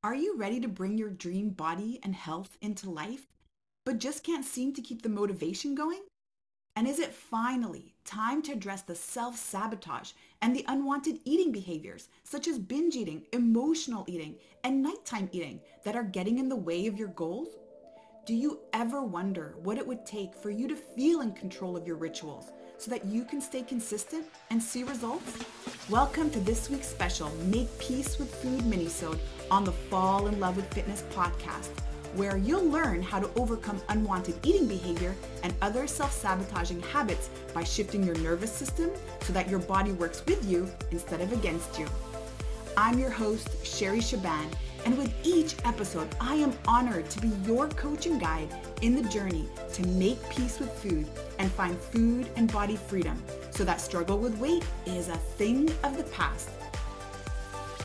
Are you ready to bring your dream body and health into life, but just can't seem to keep the motivation going? And is it finally time to address the self sabotage and the unwanted eating behaviors, such as binge eating, emotional eating, and nighttime eating, that are getting in the way of your goals? Do you ever wonder what it would take for you to feel in control of your rituals so that you can stay consistent and see results? Welcome to this week's special Make Peace with Food Minisode on the Fall in Love with Fitness podcast, where you'll learn how to overcome unwanted eating behavior and other self-sabotaging habits by shifting your nervous system so that your body works with you instead of against you. I'm your host, Sherry Shaban, and with each episode, I am honored to be your coach and guide in the journey to make peace with food and find food and body freedom so that struggle with weight is a thing of the past.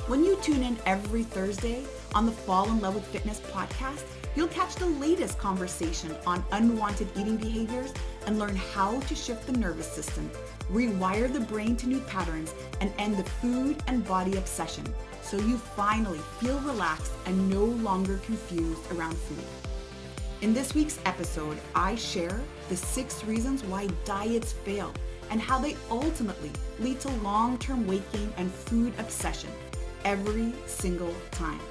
When you tune in every Thursday on the Fall in Love with Fitness podcast, you'll catch the latest conversation on unwanted eating behaviors and learn how to shift the nervous system, rewire the brain to new patterns, and end the food and body obsession so you finally feel relaxed and no longer confused around food. In this week's episode, I share the 6 reasons why diets fail and how they ultimately lead to long-term weight gain and food obsession every single time.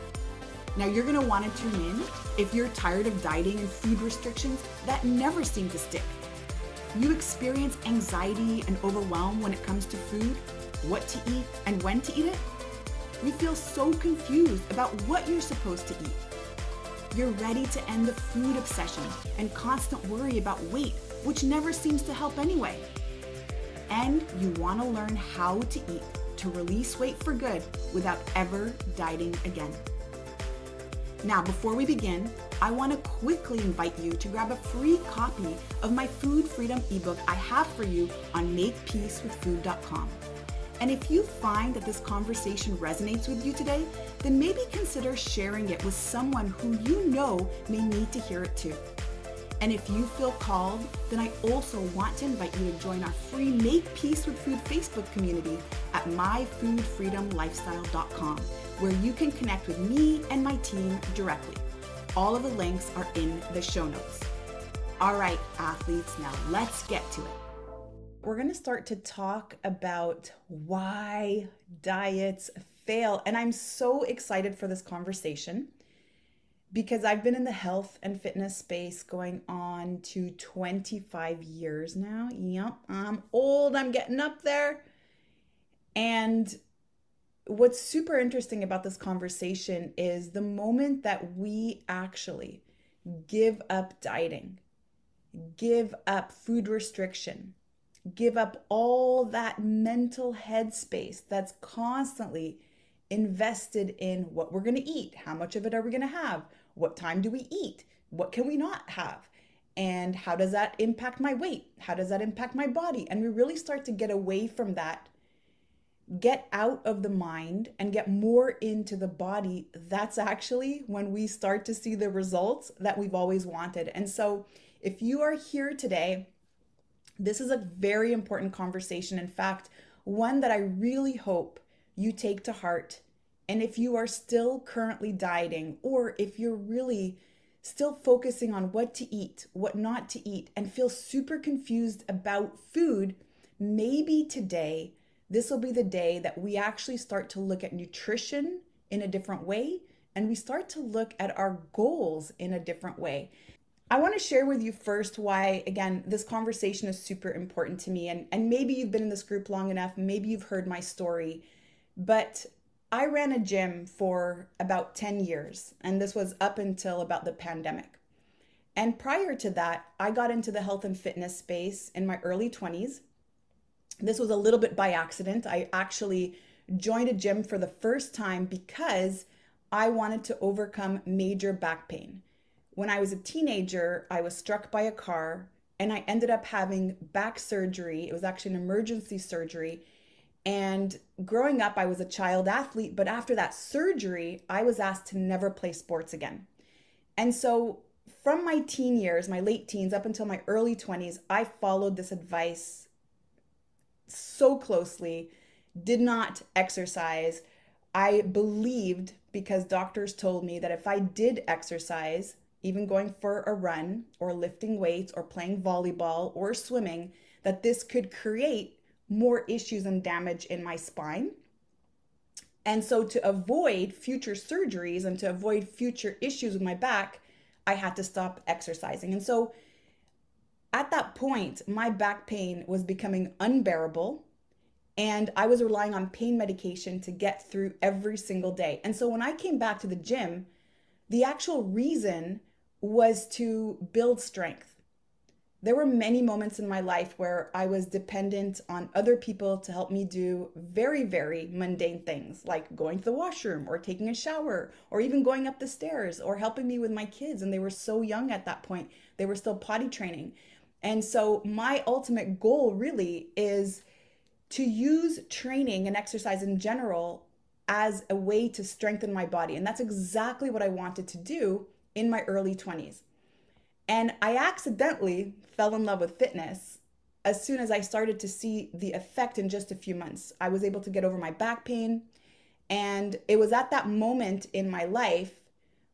Now, you're going to want to tune in if you're tired of dieting and food restrictions that never seem to stick. You experience anxiety and overwhelm when it comes to food, what to eat, and when to eat it. You feel so confused about what you're supposed to eat. You're ready to end the food obsession and constant worry about weight, which never seems to help anyway. And you want to learn how to eat to release weight for good without ever dieting again. Now, before we begin, I want to quickly invite you to grab a free copy of my Food Freedom ebook I have for you on makepeacewithfood.com. And if you find that this conversation resonates with you today, then maybe consider sharing it with someone who you know may need to hear it too. And if you feel called, then I also want to invite you to join our free Make Peace with Food Facebook community at myfoodfreedomlifestyle.com, where you can connect with me and my team directly. All of the links are in the show notes. All right, athletes, now let's get to it. We're going to start to talk about why diets fail. And I'm so excited for this conversation because I've been in the health and fitness space going on to 25 years now. Yep, I'm old, I'm getting up there. And what's super interesting about this conversation is the moment that we actually give up dieting, give up food restriction, give up all that mental headspace that's constantly invested in what we're going to eat, how much of it are we going to have, what time do we eat, what can we not have, and how does that impact my weight, how does that impact my body. And we really start to get away from that, get out of the mind and get more into the body. That's actually when we start to see the results that we've always wanted. And so if you are here today, this is a very important conversation. In fact, one that I really hope you take to heart. And if you are still currently dieting, or if you're really still focusing on what to eat, what not to eat, and feel super confused about food, maybe today, this will be the day that we actually start to look at nutrition in a different way, and we start to look at our goals in a different way. I want to share with you first why, again, this conversation is super important to me. And maybe you've been in this group long enough, maybe you've heard my story, but I ran a gym for about 10 years, and this was up until about the pandemic. And prior to that, I got into the health and fitness space in my early 20s. This was a little bit by accident. I actually joined a gym for the first time because I wanted to overcome major back pain. When I was a teenager, I was struck by a car and I ended up having back surgery. It was actually an emergency surgery. And growing up, I was a child athlete, but after that surgery, I was asked to never play sports again. And so from my teen years, my late teens up until my early 20s, I followed this advice so closely, did not exercise. I believed because doctors told me that if I did exercise, even going for a run or lifting weights or playing volleyball or swimming, that this could create more issues and damage in my spine. And so to avoid future surgeries and to avoid future issues with my back, I had to stop exercising. And so at that point, my back pain was becoming unbearable, and I was relying on pain medication to get through every single day. And so when I came back to the gym, the actual reason was to build strength. There were many moments in my life where I was dependent on other people to help me do very, very mundane things like going to the washroom or taking a shower or even going up the stairs or helping me with my kids. And they were so young at that point, they were still potty training. And so my ultimate goal really is to use training and exercise in general as a way to strengthen my body. And that's exactly what I wanted to do in my early 20s. And I accidentally fell in love with fitness as soon as I started to see the effect in just a few months. I was able to get over my back pain. And it was at that moment in my life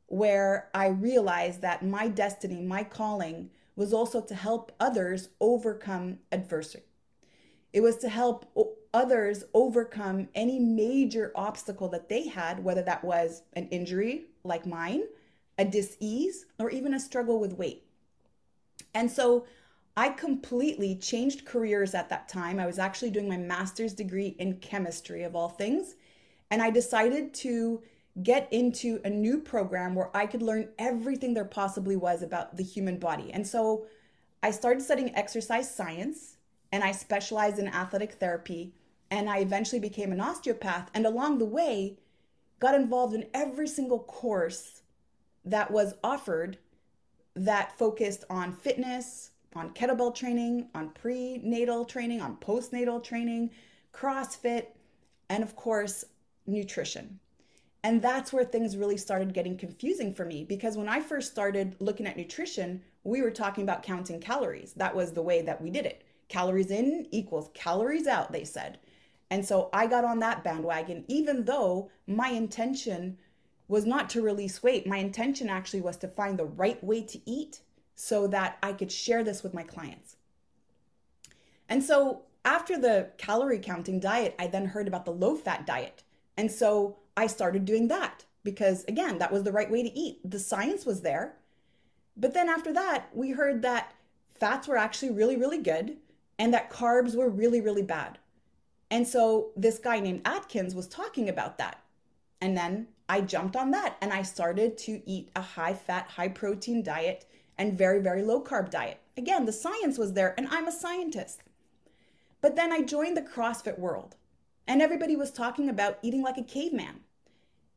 where I realized that my destiny, my calling, was also to help others overcome adversity. It was to help others overcome any major obstacle that they had, whether that was an injury like mine, a dis-ease, or even a struggle with weight. And so I completely changed careers at that time. I was actually doing my master's degree in chemistry, of all things. And I decided to get into a new program where I could learn everything there possibly was about the human body. And so I started studying exercise science, and I specialized in athletic therapy, and I eventually became an osteopath. And along the way, got involved in every single course that was offered that focused on fitness, on kettlebell training, on prenatal training, on postnatal training, CrossFit, and of course, nutrition. And that's where things really started getting confusing for me, because when I first started looking at nutrition, we were talking about counting calories. That was the way that we did it. Calories in equals calories out, they said. And so I got on that bandwagon, even though my intention was not to release weight. My intention actually was to find the right way to eat so that I could share this with my clients. And so after the calorie counting diet, I then heard about the low fat diet. And so I started doing that because, again, that was the right way to eat. The science was there. But then after that, we heard that fats were actually really, really good and that carbs were really, really bad. And so this guy named Atkins was talking about that. And then I jumped on that and I started to eat a high fat, high protein diet and very, very low carb diet. Again, the science was there and I'm a scientist. But then I joined the CrossFit world and everybody was talking about eating like a caveman.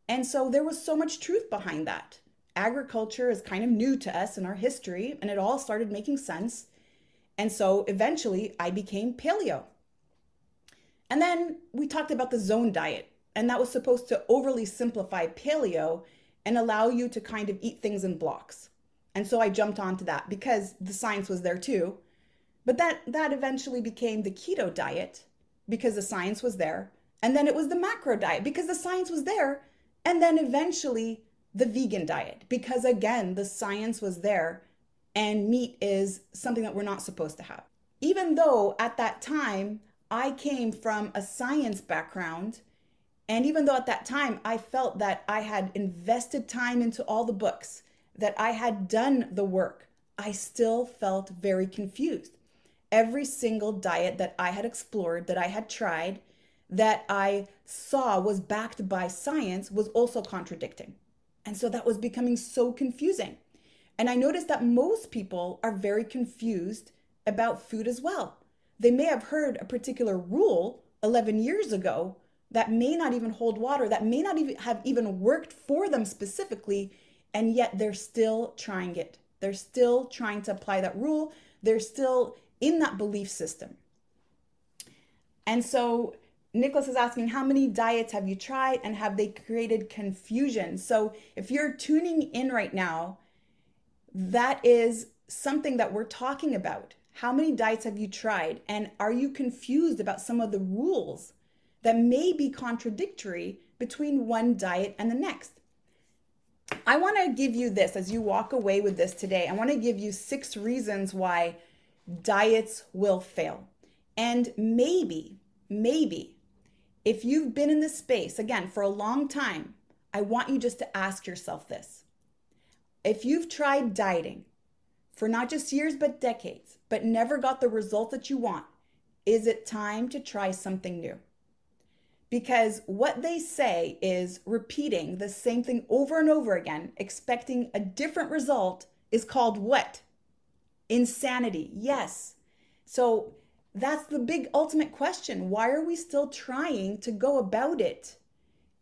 And so there was so much truth behind that. Agriculture is kind of new to us in our history and it all started making sense. And so eventually I became paleo. And then we talked about the zone diet. And that was supposed to overly simplify paleo and allow you to kind of eat things in blocks. And so I jumped onto that because the science was there too. But that eventually became the keto diet because the science was there. And then it was the macro diet because the science was there. And then eventually the vegan diet because, again, the science was there and meat is something that we're not supposed to have. Even though at that time I came from a science background, and even though at that time I felt that I had invested time into all the books, that I had done the work, I still felt very confused. Every single diet that I had explored, that I had tried, that I saw was backed by science was also contradicting. And so that was becoming so confusing. And I noticed that most people are very confused about food as well. They may have heard a particular rule 11 years ago that may not even hold water, that may not even have even worked for them specifically, and yet they're still trying it. They're still trying to apply that rule. They're still in that belief system. And so Nicholas is asking, how many diets have you tried and have they created confusion? So if you're tuning in right now, that is something that we're talking about. How many diets have you tried? And are you confused about some of the rules that may be contradictory between one diet and the next. I want to give you this as you walk away with this today. I want to give you 6 reasons why diets will fail. And maybe, if you've been in this space, again, for a long time, I want you just to ask yourself this. If you've tried dieting for not just years, but decades, but never got the result that you want, is it time to try something new? Because what they say is repeating the same thing over and over again, expecting a different result, is called what? Insanity. Yes. So that's the big ultimate question. Why are we still trying to go about it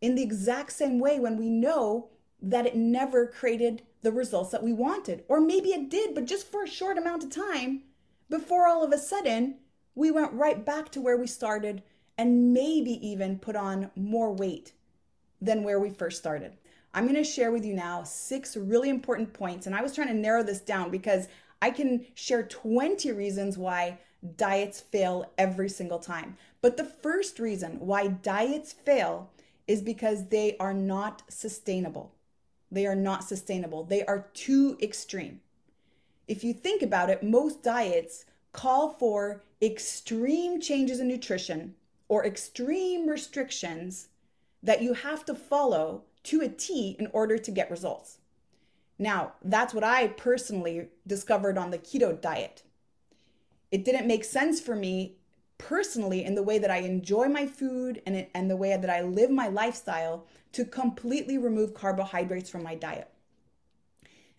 in the exact same way when we know that it never created the results that we wanted? Or maybe it did, but just for a short amount of time before all of a sudden we went right back to where we started and maybe even put on more weight than where we first started. I'm going to share with you now 6 really important points. And I was trying to narrow this down because I can share 20 reasons why diets fail every single time. But the first reason why diets fail is because they are not sustainable. They are not sustainable. They are too extreme. If you think about it, most diets call for extreme changes in nutrition or extreme restrictions that you have to follow to a T in order to get results. Now, that's what I personally discovered on the keto diet. It didn't make sense for me personally in the way that I enjoy my food and the way that I live my lifestyle to completely remove carbohydrates from my diet.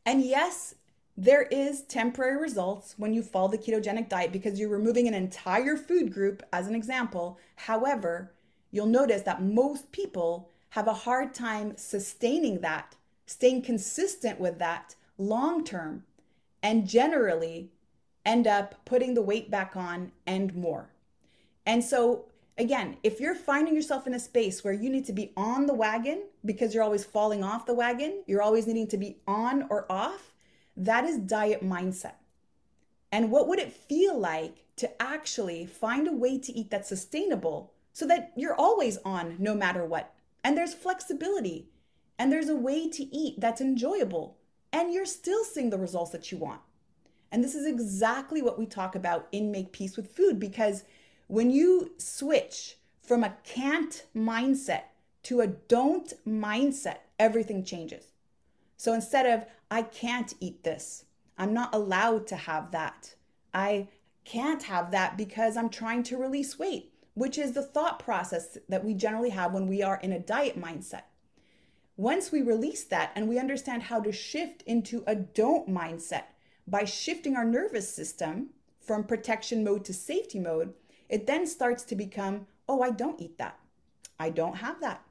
And yes, there is temporary results when you follow the ketogenic diet because you're removing an entire food group as an example. However, you'll notice that most people have a hard time sustaining that, staying consistent with that long term, and generally end up putting the weight back on and more. And so again, if you're finding yourself in a space where you need to be on the wagon because you're always falling off the wagon, you're always needing to be on or off, that is diet mindset. And what would it feel like to actually find a way to eat that's sustainable so that you're always on no matter what? And there's flexibility and there's a way to eat that's enjoyable and you're still seeing the results that you want. And this is exactly what we talk about in Make Peace with Food, because when you switch from a can't mindset to a don't mindset, everything changes. So instead of, I can't eat this, I'm not allowed to have that, I can't have that because I'm trying to release weight, which is the thought process that we generally have when we are in a diet mindset. Once we release that and we understand how to shift into a don't mindset by shifting our nervous system from protection mode to safety mode, it then starts to become, oh, I don't eat that, I don't have that.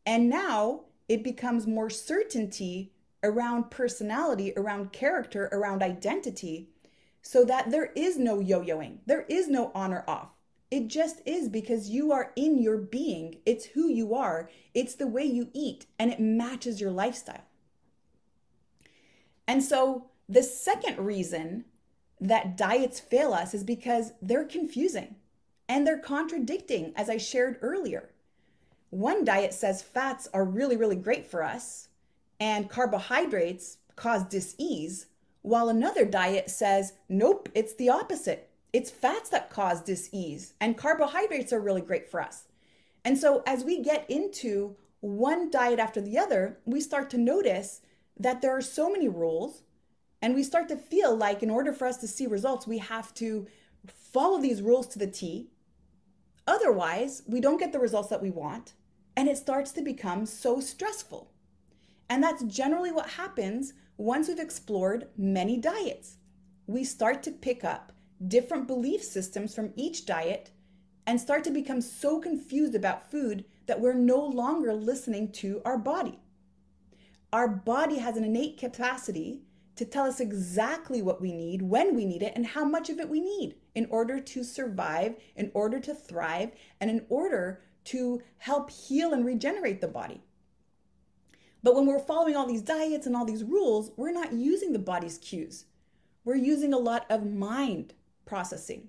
And now it becomes more certainty around personality, around character, around identity, so that there is no yo-yoing, there is no on or off. It just is because you are in your being. It's who you are. It's the way you eat, and it matches your lifestyle. And so the second reason that diets fail us is because they're confusing and they're contradicting, as I shared earlier. One diet says fats are really, really great for us and carbohydrates cause dis-ease, while another diet says, nope, it's the opposite. It's fats that cause dis-ease and carbohydrates are really great for us. And so as we get into one diet after the other, we start to notice that there are so many rules, and we start to feel like in order for us to see results, we have to follow these rules to the T. Otherwise, we don't get the results that we want, and it starts to become so stressful. And that's generally what happens once we've explored many diets. We start to pick up different belief systems from each diet and start to become so confused about food that we're no longer listening to our body. Our body has an innate capacity to tell us exactly what we need, when we need it, and how much of it we need in order to survive, in order to thrive, and in order to help heal and regenerate the body. But when we're following all these diets and all these rules, we're not using the body's cues. We're using a lot of mind processing.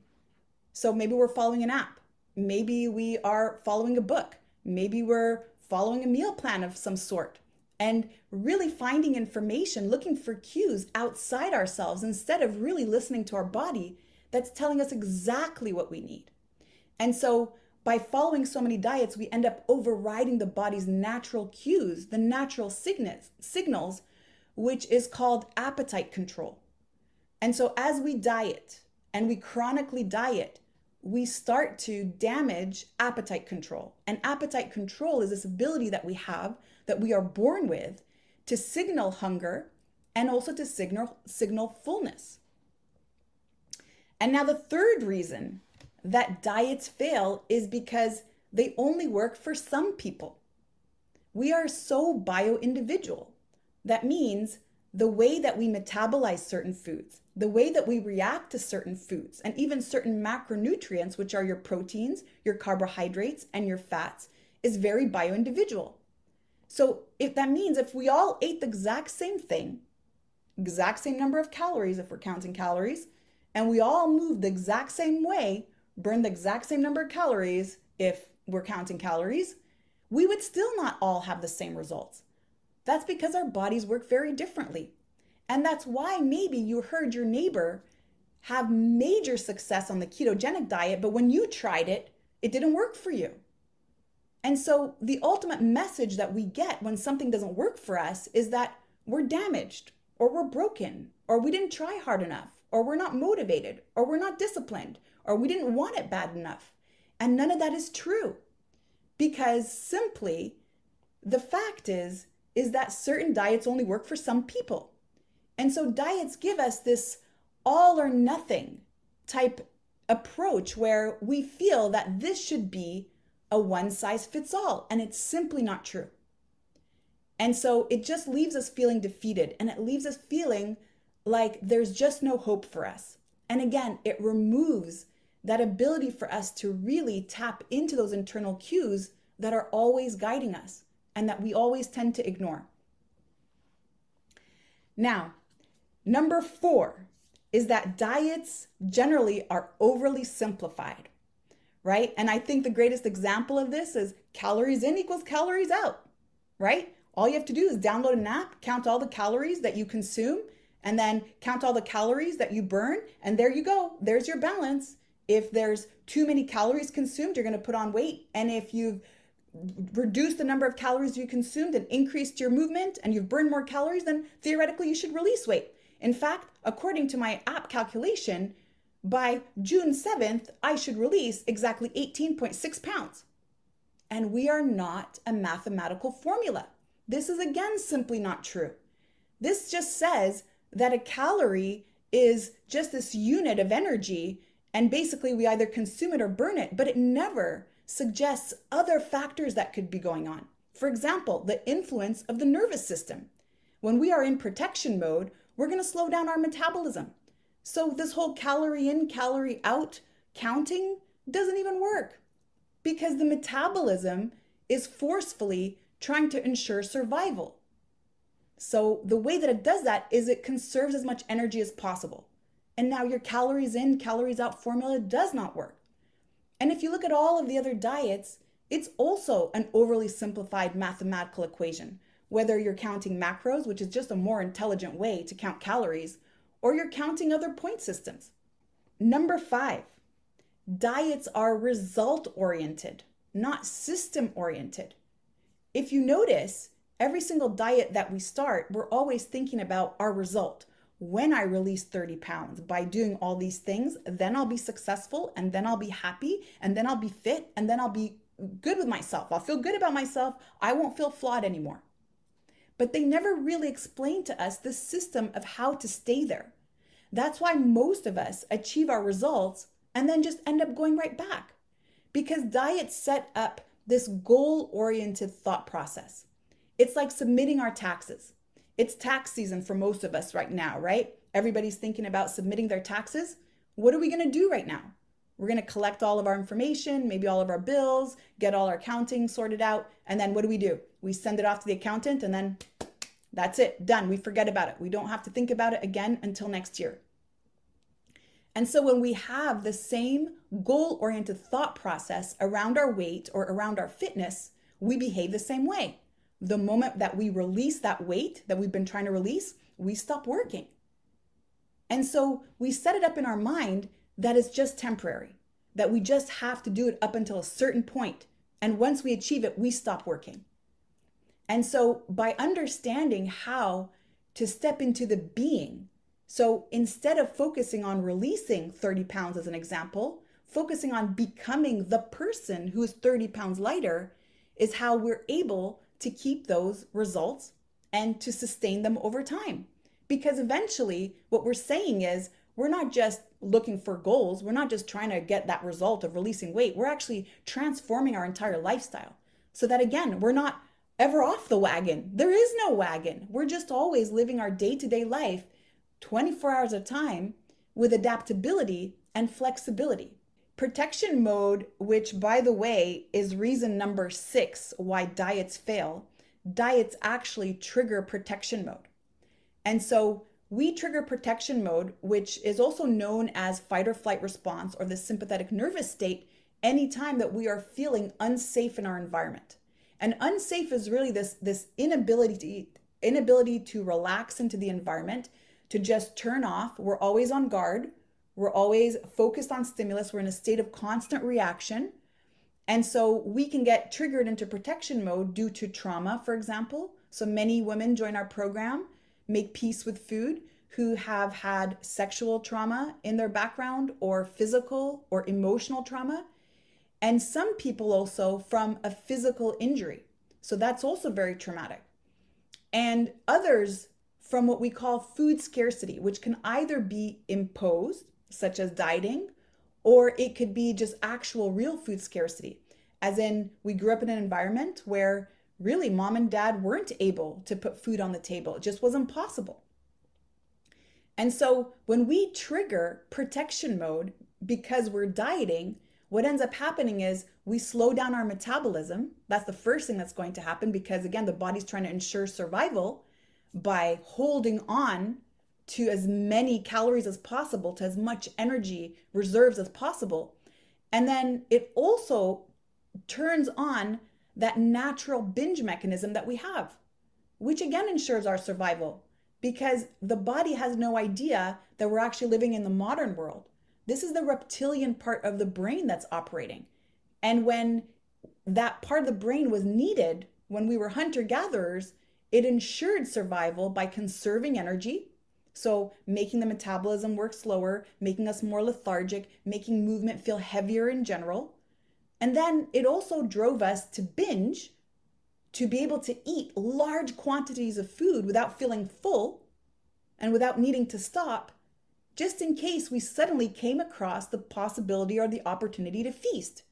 So maybe we're following an app. Maybe we are following a book. Maybe we're following a meal plan of some sort and really finding information, looking for cues outside ourselves instead of really listening to our body that's telling us exactly what we need. And so by following so many diets, we end up overriding the body's natural cues, the natural signals, which is called appetite control. And so as we diet and we chronically diet, we start to damage appetite control. And appetite control is this ability that we have, that we are born with, to signal hunger and also to signal fullness. And now the third reason that diets fail is because they only work for some people. We are so bio-individual. That means the way that we metabolize certain foods, the way that we react to certain foods, and even certain macronutrients, which are your proteins, your carbohydrates, and your fats, is very bio-individual. So that means if we all ate the exact same thing, exact same number of calories if we're counting calories, and we all moved the exact same way, burn the exact same number of calories if we're counting calories, we would still not all have the same results. That's because our bodies work very differently. And that's why maybe you heard your neighbor have major success on the ketogenic diet, but when you tried it, it didn't work for you. And so the ultimate message that we get when something doesn't work for us is that we're damaged, or we're broken, or we didn't try hard enough, or we're not motivated, or we're not disciplined, or we didn't want it bad enough. And none of that is true, because simply the fact is that certain diets only work for some people. And so diets give us this all or nothing type approach where we feel that this should be a one size fits all, and it's simply not true. And so it just leaves us feeling defeated, and it leaves us feeling like there's just no hope for us. And again, it removes that ability for us to really tap into those internal cues that are always guiding us and that we always tend to ignore. Now, number 4 is that diets generally are overly simplified, right? And I think the greatest example of this is calories in equals calories out, right? All you have to do is download an app, count all the calories that you consume, and then count all the calories that you burn, and there you go. There's your balance. If there's too many calories consumed, you're going to put on weight. And if you've reduced the number of calories you consumed and increased your movement and you've burned more calories, then theoretically you should release weight. In fact, according to my app calculation, by June 7th, I should release exactly 18.6 pounds. And we are not a mathematical formula. This is again simply not true. This just says that a calorie is just this unit of energy, and basically we either consume it or burn it, but it never suggests other factors that could be going on. For example, the influence of the nervous system. When we are in protection mode, we're going to slow down our metabolism. So this whole calorie in, calorie out counting doesn't even work, because the metabolism is forcefully trying to ensure survival. So the way that it does that is it conserves as much energy as possible. And now your calories in, calories out formula does not work. And if you look at all of the other diets, it's also an overly simplified mathematical equation, whether you're counting macros, which is just a more intelligent way to count calories, or you're counting other point systems. Number 5, diets are result-oriented, not system-oriented. If you notice, every single diet that we start, we're always thinking about our result. When I release 30 pounds by doing all these things, then I'll be successful, and then I'll be happy, and then I'll be fit, and then I'll be good with myself. I'll feel good about myself. I won't feel flawed anymore. But they never really explain to us the system of how to stay there. That's why most of us achieve our results and then just end up going right back, because diets set up this goal-oriented thought process. It's like submitting our taxes. It's tax season for most of us right now, right? Everybody's thinking about submitting their taxes. What are we going to do right now? We're going to collect all of our information, maybe all of our bills, get all our accounting sorted out. And then what do? We send it off to the accountant, and then that's it, done. We forget about it. We don't have to think about it again until next year. And so when we have the same goal-oriented thought process around our weight or around our fitness, we behave the same way. The moment that we release that weight that we've been trying to release, we stop working. And so we set it up in our mind that it's just temporary, that we just have to do it up until a certain point. And once we achieve it, we stop working. And so by understanding how to step into the being, so instead of focusing on releasing 30 pounds as an example, focusing on becoming the person who is 30 pounds lighter is how we're able to keep those results and to sustain them over time. Because eventually what we're saying is we're not just looking for goals. We're not just trying to get that result of releasing weight. We're actually transforming our entire lifestyle so that, again, we're not ever off the wagon. There is no wagon. We're just always living our day-to-day life 24 hours at a time with adaptability and flexibility. Protection mode, which by the way is reason number 6 why diets fail, diets actually trigger protection mode. And so we trigger protection mode, which is also known as fight or flight response or the sympathetic nervous state, anytime that we are feeling unsafe in our environment. And unsafe is really this inability to relax into the environment, to just turn off. We're always on guard. We're always focused on stimulus. We're in a state of constant reaction. And so we can get triggered into protection mode due to trauma, for example. So many women join our program, Make Peace with Food, who have had sexual trauma in their background or physical or emotional trauma. And some people also from a physical injury. So that's also very traumatic. And others from what we call food scarcity, which can either be imposed, such as dieting, or it could be just actual real food scarcity. As in, we grew up in an environment where really mom and dad weren't able to put food on the table. It just wasn't possible. And so when we trigger protection mode because we're dieting, what ends up happening is we slow down our metabolism. That's the first thing that's going to happen because, again, the body's trying to ensure survival by holding on to as many calories as possible, to as much energy reserves as possible. And then it also turns on that natural binge mechanism that we have, which again ensures our survival because the body has no idea that we're actually living in the modern world. This is the reptilian part of the brain that's operating. And when that part of the brain was needed, when we were hunter-gatherers, it ensured survival by conserving energy. So making the metabolism work slower, making us more lethargic, making movement feel heavier in general. And then it also drove us to binge, to be able to eat large quantities of food without feeling full and without needing to stop, just in case we suddenly came across the possibility or the opportunity to feast.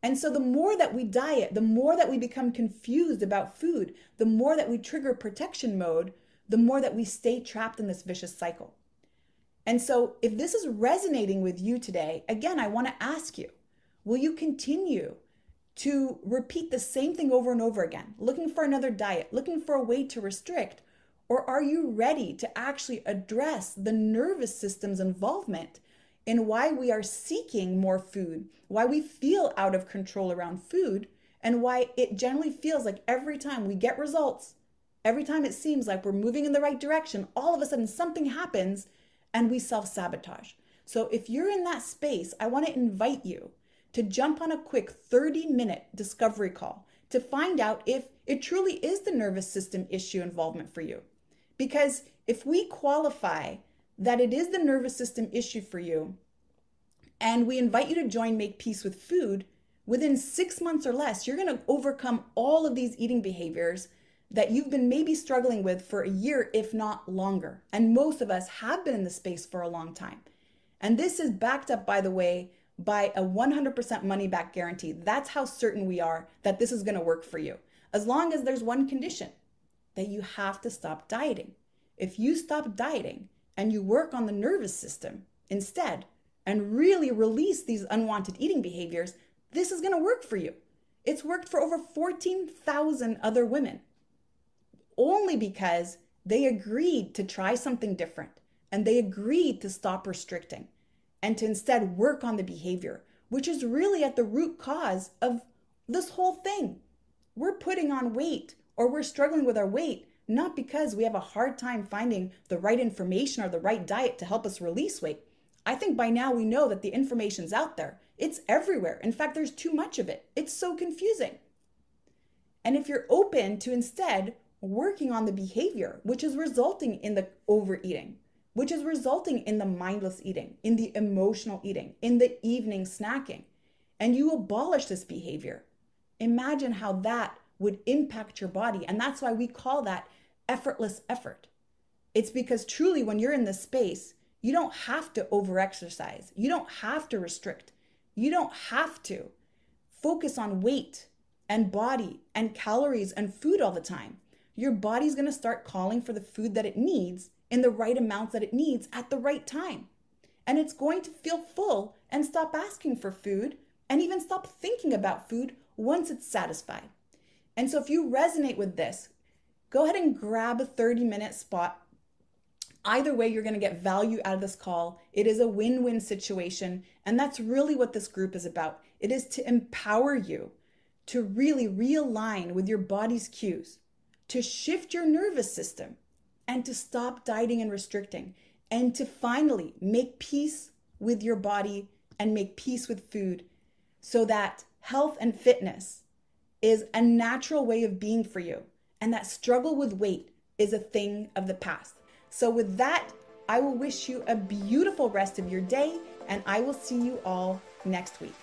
And so the more that we diet, the more that we become confused about food, the more that we trigger protection mode, the more that we stay trapped in this vicious cycle. And so if this is resonating with you today, again, I want to ask you, will you continue to repeat the same thing over and over again, looking for another diet, looking for a way to restrict? Or are you ready to actually address the nervous system's involvement in why we are seeking more food, why we feel out of control around food, and why it generally feels like every time we get results, every time it seems like we're moving in the right direction, all of a sudden something happens and we self-sabotage. So if you're in that space, I want to invite you to jump on a quick 30-minute discovery call to find out if it truly is the nervous system issue involvement for you. Because if we qualify that it is the nervous system issue for you, and we invite you to join Make Peace with Food, within 6 months or less, you're going to overcome all of these eating behaviors that you've been maybe struggling with for a year, if not longer. And most of us have been in the space for a long time. And this is backed up, by the way, by a 100% money back guarantee. That's how certain we are that this is going to work for you. As long as there's one condition, that you have to stop dieting. If you stop dieting and you work on the nervous system instead and really release these unwanted eating behaviors, this is going to work for you. It's worked for over 14,000 other women, only because they agreed to try something different and they agreed to stop restricting and to instead work on the behavior, which is really at the root cause of this whole thing. we're putting on weight or we're struggling with our weight, not because we have a hard time finding the right information or the right diet to help us release weight. I think by now we know that the information's out there. It's everywhere. In fact, there's too much of it. It's so confusing. And if you're open to instead working on the behavior, which is resulting in the overeating, which is resulting in the mindless eating, in the emotional eating, in the evening snacking, and you abolish this behavior, imagine how that would impact your body. And that's why we call that effortless effort. It's because truly when you're in this space, you don't have to overexercise. You don't have to restrict. You don't have to focus on weight and body and calories and food all the time. Your body's going to start calling for the food that it needs in the right amounts that it needs at the right time. And it's going to feel full and stop asking for food and even stop thinking about food once it's satisfied. And so if you resonate with this, go ahead and grab a 30-minute spot. Either way, you're going to get value out of this call. It is a win-win situation. And that's really what this group is about. It is to empower you to really realign with your body's cues, to shift your nervous system, and to stop dieting and restricting, and to finally make peace with your body and make peace with food so that health and fitness is a natural way of being for you, and that struggle with weight is a thing of the past. So with that, I will wish you a beautiful rest of your day, and I will see you all next week.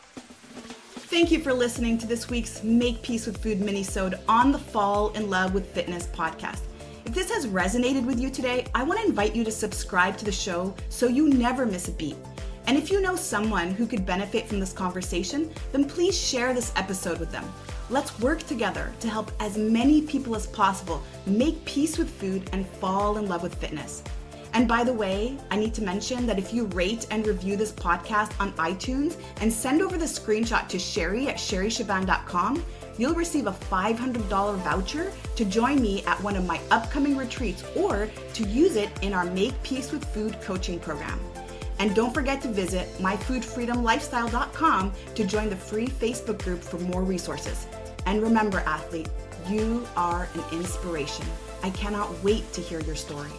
Thank you for listening to this week's Make Peace with Food Minisode on the Fall in Love with Fitness podcast. If this has resonated with you today, I want to invite you to subscribe to the show so you never miss a beat. And if you know someone who could benefit from this conversation, then please share this episode with them. Let's work together to help as many people as possible make peace with food and fall in love with fitness. And by the way, I need to mention that if you rate and review this podcast on iTunes and send over the screenshot to Sherry at sherryshaban.com, you'll receive a $500 voucher to join me at one of my upcoming retreats or to use it in our Make Peace with Food coaching program. And don't forget to visit myfoodfreedomlifestyle.com to join the free Facebook group for more resources. And remember, athlete, you are an inspiration. I cannot wait to hear your story.